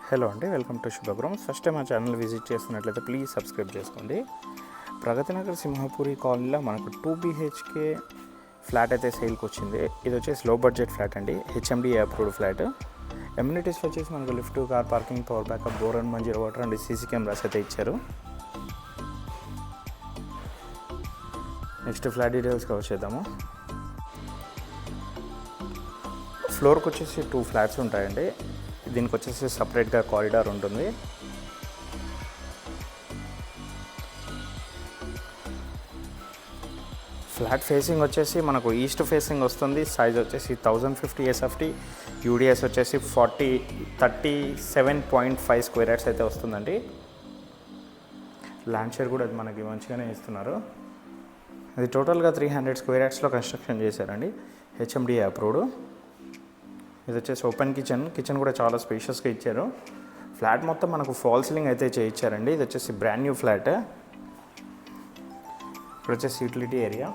Hello అండి, welcome to శుభగ్రహం. First time మా channel visit చేస్తున్నట్లయితే ప్లీజ్ సబ్స్క్రైబ్ చేసుకోండి. ప్రగతి నగర్ సింహపురి కాలనీలో మనకు 2 BHK ఫ్లాట్ అయితే సేల్కి వచ్చింది. ఇది వచ్చేసి లో బడ్జెట్ ఫ్లాట్ అండి, HMDA అప్రూవ్డ్ ఫ్లాట్. ఎమ్యూనిటీస్ వచ్చేసి మనకు lift, car parking, power backup, bore and Manjira water and CC cameras అయితే ఇచ్చారు. నెక్స్ట్ ఫ్లాట్ డీటెయిల్స్ కవర్ చేద్దాము. ఫ్లోర్కి వచ్చేసి 2 ఫ్లాట్స్ ఉంటాయండి. దీనికి వచ్చేసి సపరేట్గా కారిడార్ ఉంటుంది. ఫ్లాట్ ఫేసింగ్ వచ్చేసి మనకు ఈస్ట్ ఫేసింగ్ వస్తుంది. సైజ్ వచ్చేసి 1050 SFT, UDS వచ్చేసి 37.5 స్క్వేర్ యార్డ్స్ అయితే వస్తుందండి. ల్యాండ్ షేర్ కూడా అది మనకి మంచిగానే ఇస్తున్నారు. అది టోటల్గా 300 స్క్వేర్ యార్డ్స్లో కన్స్ట్రక్షన్ చేశారండి, HMDA అప్రూవ్డ్. ఇది వచ్చేసి ఓపెన్ కిచెన్ కూడా చాలా స్పేషియస్గా ఇచ్చారు. ఫ్లాట్ మొత్తం మనకు ఫాల్ సీలింగ్ అయితే చేయించారండి. ఇది వచ్చేసి బ్రాండ్ న్యూ ఫ్లాట్. ఇక్కడ వచ్చేసి యూటిలిటీ ఏరియా.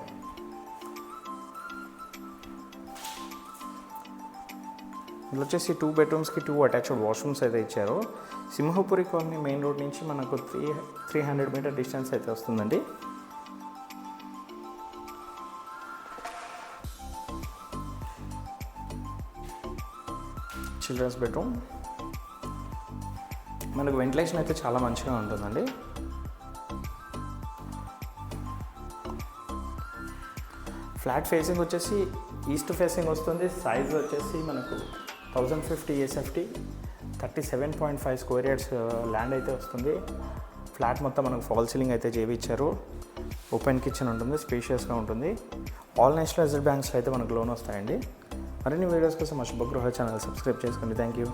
ఇందులో వచ్చేసి 2 బెడ్రూమ్స్కి 2 అటాచ్డ్ వాష్రూమ్స్ అయితే ఇచ్చారు. సింహపురి కాలనీ మెయిన్ రోడ్ నుంచి మనకు 300 మీటర్ డిస్టెన్స్ అయితే వస్తుందండి. Children's bedroom. మనకు వెంటిలేషన్ అయితే చాలా మంచిగా ఉంటుందండి. ఫ్లాట్ ఫేసింగ్ వచ్చేసి ఈస్ట్ ఫేసింగ్ వస్తుంది. సైజ్ వచ్చేసి మనకు 1050 SFT, 37.5 స్క్వేర్ యార్డ్స్ ల్యాండ్ అయితే వస్తుంది. ఫ్లాట్ మొత్తం మనకు ఫాల్ సీలింగ్ అయితే చేయించారు. ఓపెన్ కిచెన్ ఉంటుంది, స్పేషియస్గా ఉంటుంది. ఆల్ నేషనల్ రిజర్వ్ బ్యాంక్స్లో అయితే మనకు లోన్ వస్తాయండి. మరిన్ని వీడియోస్ కోసం మా శుభగృహ ఛానల్ సబ్స్క్రైబ్ చేసుకోండి. Thank you.